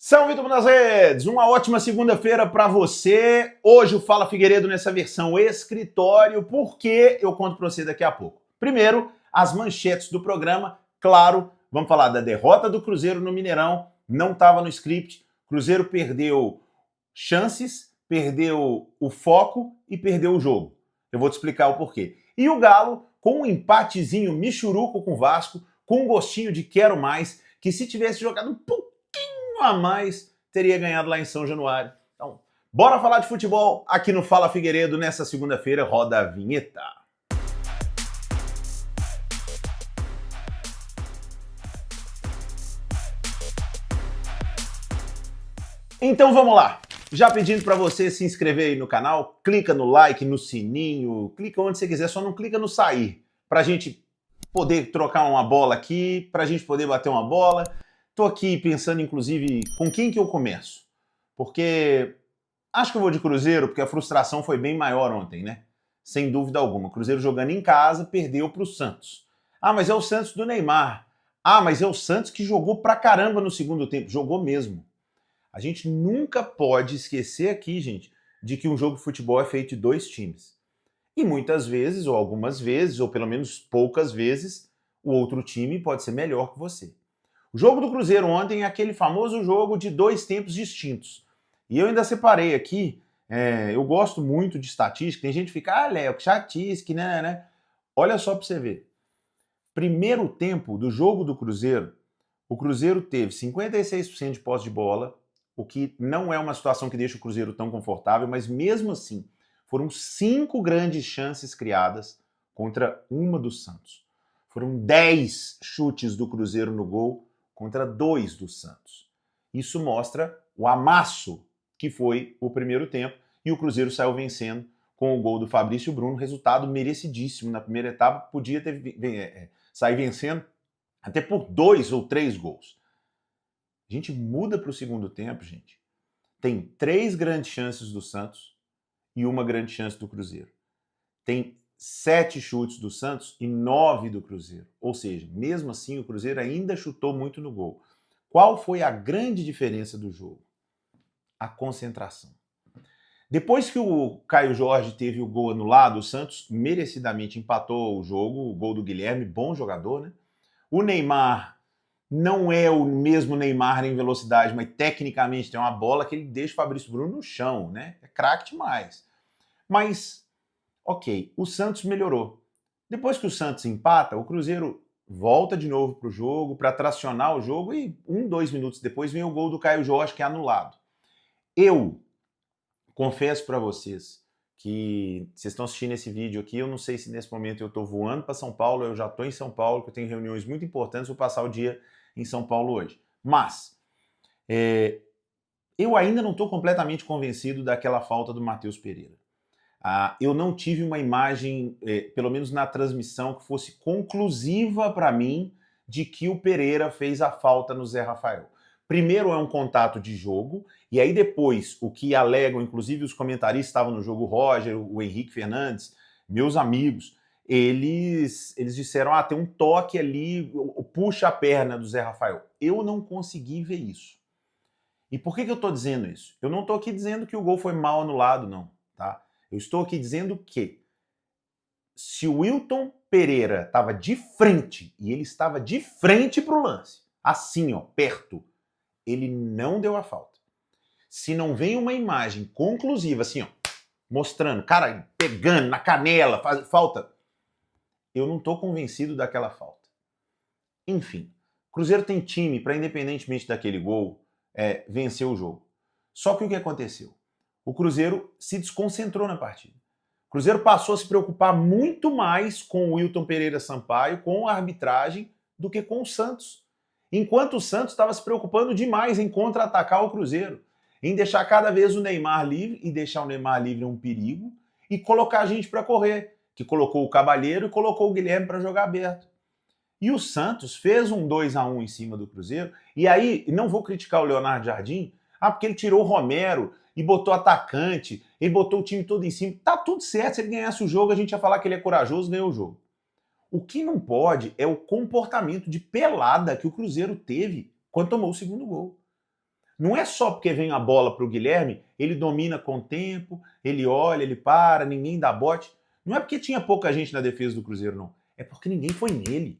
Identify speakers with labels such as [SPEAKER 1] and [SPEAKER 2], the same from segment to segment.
[SPEAKER 1] Salve, turma das redes! Uma ótima segunda-feira para você. Hoje o Fala Figueiredo nessa versão escritório, porque eu conto para você daqui a pouco. Primeiro, as manchetes do programa. Claro, vamos falar da derrota do Cruzeiro no Mineirão. Não estava no script. Cruzeiro perdeu chances, perdeu o foco e perdeu o jogo. Eu vou te explicar o porquê. E o Galo, com um empatezinho michuruco com o Vasco, com um gostinho de quero mais, que se tivesse jogado um pouquinho a mais, teria ganhado lá em São Januário. Então, bora falar de futebol aqui no Fala Figueiredo nessa segunda-feira. Roda a vinheta. Então vamos lá. Já pedindo para você se inscrever aí no canal, clica no like, no sininho, clica onde você quiser, só não clica no sair, pra gente poder trocar uma bola aqui, pra gente poder bater uma bola. Tô aqui pensando, inclusive, com quem que eu começo. Porque acho que eu vou de Cruzeiro, porque a frustração foi bem maior ontem, né? Sem dúvida alguma. Cruzeiro jogando em casa, perdeu pro Santos. Ah, mas é o Santos do Neymar. Ah, mas é o Santos que jogou pra caramba no segundo tempo. Jogou mesmo. A gente nunca pode esquecer aqui, gente, de que um jogo de futebol é feito de dois times. E muitas vezes, ou algumas vezes, ou pelo menos poucas vezes, o outro time pode ser melhor que você. O jogo do Cruzeiro ontem é aquele famoso jogo de dois tempos distintos. E eu ainda separei aqui, eu gosto muito de estatística, tem gente que fica, Léo, que chatice, né? Olha só para você ver. Primeiro tempo do jogo do Cruzeiro, o Cruzeiro teve 56% de posse de bola, o que não é uma situação que deixa o Cruzeiro tão confortável, mas mesmo assim, foram 5 grandes chances criadas contra uma do Santos. Foram 10 chutes do Cruzeiro no gol contra 2 do Santos. Isso mostra o amasso que foi o primeiro tempo e o Cruzeiro saiu vencendo com o gol do Fabrício Bruno, resultado merecidíssimo na primeira etapa, podia sair vencendo até por 2 ou 3 gols. A gente muda para o segundo tempo, gente. Tem 3 grandes chances do Santos e uma grande chance do Cruzeiro. Tem 7 chutes do Santos e 9 do Cruzeiro. Ou seja, mesmo assim, o Cruzeiro ainda chutou muito no gol. Qual foi a grande diferença do jogo? A concentração. Depois que o Caio Jorge teve o gol anulado, o Santos merecidamente empatou o jogo, o gol do Guilherme, bom jogador, né? O Neymar não é o mesmo Neymar em velocidade, mas tecnicamente tem uma bola que ele deixa o Fabrício Bruno no chão, né? É craque demais. Mas ok, o Santos melhorou. Depois que o Santos empata, o Cruzeiro volta de novo para o jogo, para tracionar o jogo e 2 minutos depois vem o gol do Caio Jorge, que é anulado. Eu confesso para vocês que vocês estão assistindo esse vídeo aqui, eu não sei se nesse momento eu estou voando para São Paulo, eu já estou em São Paulo, que eu tenho reuniões muito importantes, vou passar o dia em São Paulo hoje. Mas eu ainda não estou completamente convencido daquela falta do Matheus Pereira. Eu não tive uma imagem, pelo menos na transmissão, que fosse conclusiva para mim de que o Pereira fez a falta no Zé Rafael. Primeiro é um contato de jogo, e aí depois, o que alegam, inclusive os comentaristas estavam no jogo, o Roger, o Henrique Fernandes, meus amigos, eles disseram, tem um toque ali, puxa a perna do Zé Rafael. Eu não consegui ver isso. E por que eu estou dizendo isso? Eu não estou aqui dizendo que o gol foi mal anulado, não, tá? Eu estou aqui dizendo que se o Wilton Pereira estava de frente, e ele estava de frente para o lance, assim, ó, perto, ele não deu a falta. Se não vem uma imagem conclusiva, assim, ó, mostrando, cara, pegando na canela, falta, eu não estou convencido daquela falta. Enfim, o Cruzeiro tem time para, independentemente daquele gol, vencer o jogo. Só que o que aconteceu? O Cruzeiro se desconcentrou na partida. O Cruzeiro passou a se preocupar muito mais com o Wilton Pereira Sampaio, com a arbitragem, do que com o Santos. Enquanto o Santos estava se preocupando demais em contra-atacar o Cruzeiro, em deixar cada vez o Neymar livre, e deixar o Neymar livre é um perigo, e colocar a gente para correr, que colocou o Cabalheiro e colocou o Guilherme para jogar aberto. E o Santos fez um 2-1 em cima do Cruzeiro, e aí, não vou criticar o Leonardo Jardim, porque ele tirou o Romero e botou atacante, ele botou o time todo em cima. Tá tudo certo, se ele ganhasse o jogo, a gente ia falar que ele é corajoso, ganhou o jogo. O que não pode é o comportamento de pelada que o Cruzeiro teve quando tomou o segundo gol. Não é só porque vem a bola para o Guilherme, ele domina com o tempo, ele olha, ele para, ninguém dá bote. Não é porque tinha pouca gente na defesa do Cruzeiro, não. É porque ninguém foi nele.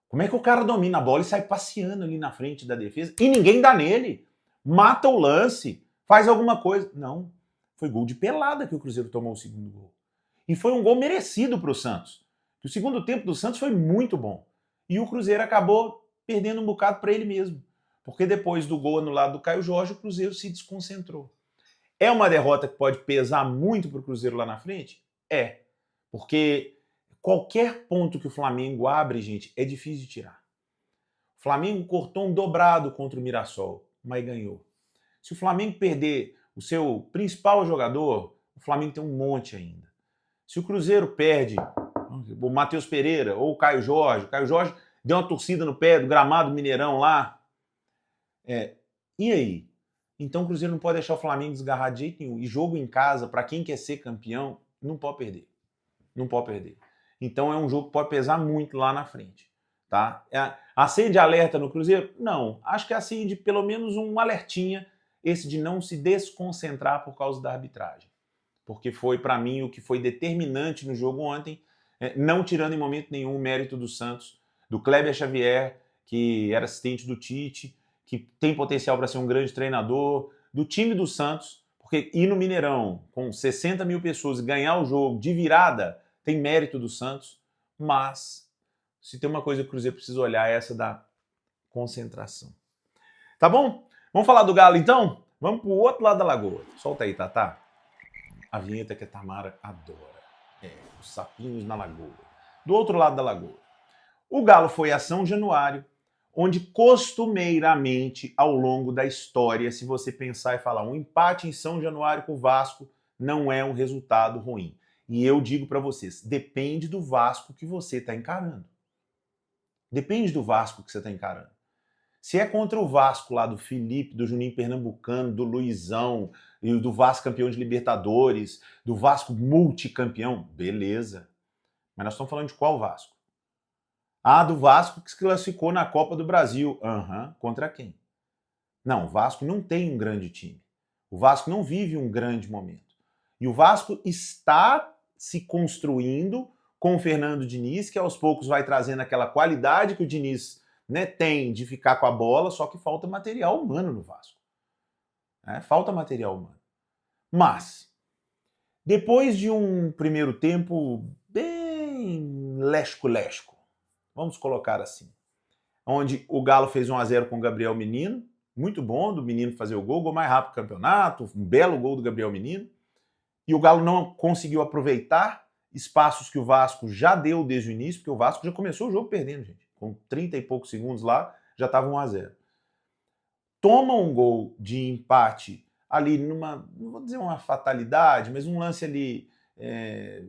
[SPEAKER 1] Como é que o cara domina a bola e sai passeando ali na frente da defesa e ninguém dá nele? Mata o lance, faz alguma coisa. Não. Foi gol de pelada que o Cruzeiro tomou o segundo gol. E foi um gol merecido para o Santos. O segundo tempo do Santos foi muito bom. E o Cruzeiro acabou perdendo um bocado para ele mesmo. Porque depois do gol anulado do Caio Jorge, o Cruzeiro se desconcentrou. É uma derrota que pode pesar muito para o Cruzeiro lá na frente? É. Porque qualquer ponto que o Flamengo abre, gente, é difícil de tirar. O Flamengo cortou um dobrado contra o Mirassol, mas ganhou. Se o Flamengo perder o seu principal jogador, o Flamengo tem um monte ainda. Se o Cruzeiro perde o Matheus Pereira ou o Caio Jorge deu uma torcida no pé do gramado Mineirão lá. E aí? Então o Cruzeiro não pode deixar o Flamengo desgarrar de jeito nenhum. E jogo em casa, para quem quer ser campeão, não pode perder. Não pode perder. Então é um jogo que pode pesar muito lá na frente. Tá? Acende alerta no Cruzeiro? Não. Acho que acende pelo menos um alertinha, esse de não se desconcentrar por causa da arbitragem. Porque foi, para mim, o que foi determinante no jogo ontem, não tirando em momento nenhum o mérito do Santos, do Kleber Xavier, que era assistente do Tite, que tem potencial para ser um grande treinador, do time do Santos, porque ir no Mineirão com 60 mil pessoas e ganhar o jogo de virada tem mérito do Santos, mas se tem uma coisa que o Cruzeiro precisa olhar é essa da concentração. Tá bom? Vamos falar do Galo então? Vamos pro outro lado da lagoa. Solta aí, Tatá. A vinheta que a Tamara adora. Os sapinhos na lagoa. Do outro lado da lagoa. O Galo foi a São Januário, onde costumeiramente, ao longo da história, se você pensar e falar um empate em São Januário com o Vasco, não é um resultado ruim. E eu digo para vocês, depende do Vasco que você está encarando. Depende do Vasco que você está encarando. Se é contra o Vasco lá do Felipe, do Juninho Pernambucano, do Luizão, e do Vasco campeão de Libertadores, do Vasco multicampeão, beleza. Mas nós estamos falando de qual Vasco? Do Vasco que se classificou na Copa do Brasil. Contra quem? Não, o Vasco não tem um grande time. O Vasco não vive um grande momento. E o Vasco está se construindo com o Fernando Diniz, que aos poucos vai trazendo aquela qualidade que o Diniz tem de ficar com a bola, só que falta material humano no Vasco. Falta material humano. Mas, depois de um primeiro tempo bem lesco-lesco, vamos colocar assim, onde o Galo fez 1-0 com o Gabriel Menino, muito bom do Menino fazer o gol mais rápido do campeonato, um belo gol do Gabriel Menino, e o Galo não conseguiu aproveitar espaços que o Vasco já deu desde o início, porque o Vasco já começou o jogo perdendo, gente. Com 30 e poucos segundos lá, já estava 1-0. Toma um gol de empate ali numa, não vou dizer uma fatalidade, mas um lance ali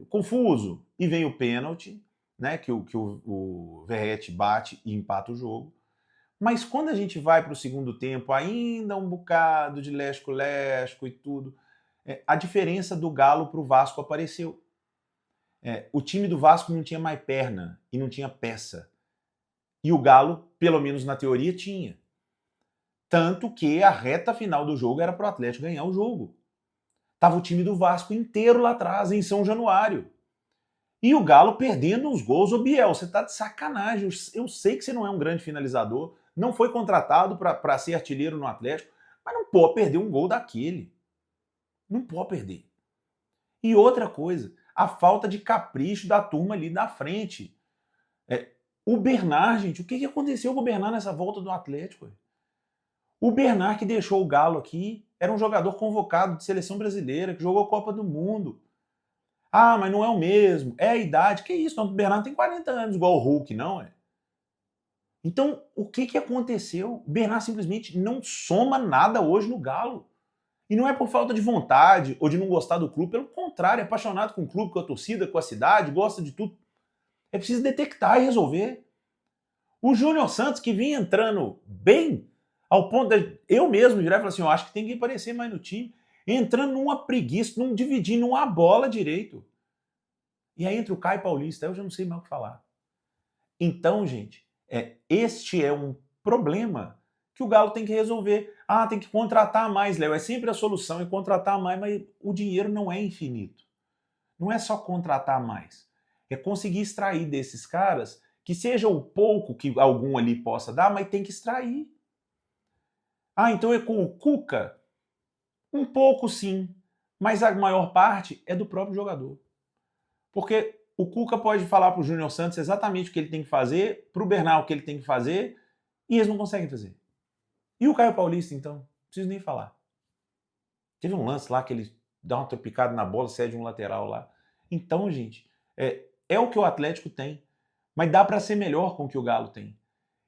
[SPEAKER 1] confuso, e vem o pênalti, que o Verratti bate e empata o jogo. Mas quando a gente vai para o segundo tempo, ainda um bocado de lesco-lesco e tudo, a diferença do Galo para o Vasco apareceu. O time do Vasco não tinha mais perna e não tinha peça. E o Galo, pelo menos na teoria, tinha. Tanto que a reta final do jogo era para o Atlético ganhar o jogo. Tava o time do Vasco inteiro lá atrás, em São Januário. E o Galo perdendo os gols. Ô Biel, você tá de sacanagem. Eu sei que você não é um grande finalizador, não foi contratado para ser artilheiro no Atlético, mas não pode perder um gol daquele. Não pode perder. E outra coisa, a falta de capricho da turma ali da frente. O Bernard, gente, o que aconteceu com o Bernard nessa volta do Atlético? O Bernard que deixou o Galo aqui era um jogador convocado de seleção brasileira, que jogou a Copa do Mundo. Mas não é o mesmo, é a idade. Que isso? O Bernard tem 40 anos, igual o Hulk, não é? Então, o que aconteceu? O Bernard simplesmente não soma nada hoje no Galo. E não é por falta de vontade ou de não gostar do clube, pelo contrário, é apaixonado com o clube, com a torcida, com a cidade, gosta de tudo. É preciso detectar e resolver. O Júnior Santos, que vinha entrando bem, ao ponto de eu mesmo virar e falar assim, eu acho que tem que aparecer mais no time, entrando numa preguiça, não dividindo uma bola direito. E aí entra o Caio Paulista, eu já não sei mais o que falar. Então, gente, este é um problema que o Galo tem que resolver. Ah, tem que contratar mais, Léo. É sempre a solução, é contratar mais, mas o dinheiro não é infinito. Não é só contratar mais. É conseguir extrair desses caras, que seja o pouco que algum ali possa dar, mas tem que extrair. Ah, então é com o Cuca? Um pouco sim, mas a maior parte é do próprio jogador. Porque o Cuca pode falar para o Júnior Santos exatamente o que ele tem que fazer, para o Bernal o que ele tem que fazer, e eles não conseguem fazer. E o Caio Paulista, então? Não preciso nem falar. Teve um lance lá que ele dá uma tropicada na bola, cede um lateral lá. Então, gente, é o que o Atlético tem. Mas dá para ser melhor com o que o Galo tem.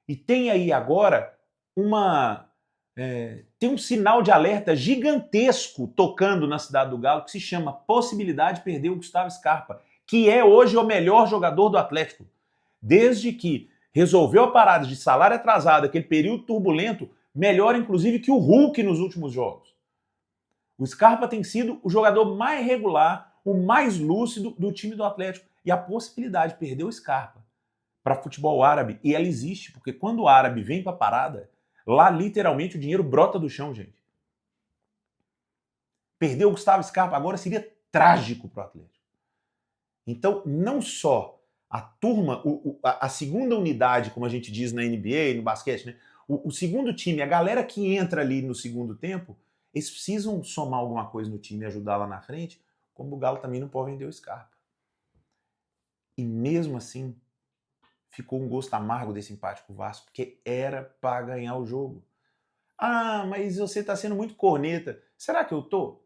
[SPEAKER 1] E tem aí agora tem um sinal de alerta gigantesco tocando na cidade do Galo que se chama possibilidade de perder o Gustavo Scarpa, que é hoje o melhor jogador do Atlético. Desde que resolveu a parada de salário atrasado, aquele período turbulento, melhor inclusive que o Hulk nos últimos jogos. O Scarpa tem sido o jogador mais regular, o mais lúcido do time do Atlético. E a possibilidade de perder o Scarpa para futebol árabe, e ela existe, porque quando o árabe vem para a parada, lá literalmente o dinheiro brota do chão, gente. Perder o Gustavo Scarpa agora seria trágico para o Atlético. Então, não só a turma, a segunda unidade, como a gente diz na NBA, no basquete, né? O segundo time, a galera que entra ali no segundo tempo, eles precisam somar alguma coisa no time e ajudar lá na frente, como o Galo também não pode vender o Scarpa. E mesmo assim, ficou um gosto amargo desse empate com o Vasco, porque era para ganhar o jogo. Ah, mas você está sendo muito corneta. Será que eu tô?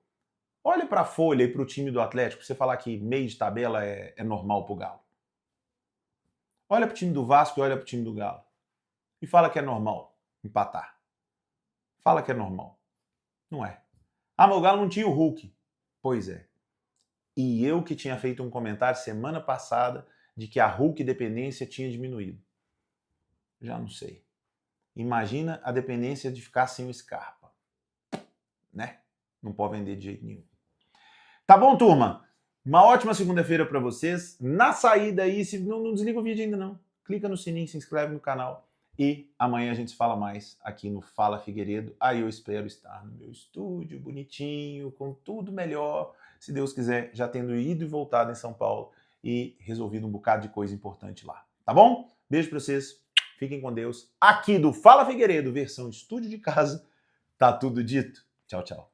[SPEAKER 1] Olha para a folha e para o time do Atlético, pra você falar que meio de tabela é normal pro Galo. Olha para o time do Vasco e olha para o time do Galo. E fala que é normal empatar. Fala que é normal. Não é. Ah, mas o Galo não tinha o Hulk. Pois é. E eu que tinha feito um comentário semana passada de que a Hulk dependência tinha diminuído. Já não sei. Imagina a dependência de ficar sem o Scarpa. Né? Não pode vender de jeito nenhum. Tá bom, turma? Uma ótima segunda-feira para vocês. Na saída aí, se não desliga o vídeo ainda não. Clica no sininho, se inscreve no canal. E amanhã a gente fala mais aqui no Fala Figueiredo. Aí eu espero estar no meu estúdio, bonitinho, com tudo melhor. Se Deus quiser, já tendo ido e voltado em São Paulo e resolvido um bocado de coisa importante lá. Tá bom? Beijo pra vocês. Fiquem com Deus. Aqui do Fala Figueiredo, versão estúdio de casa. Tá tudo dito. Tchau, tchau.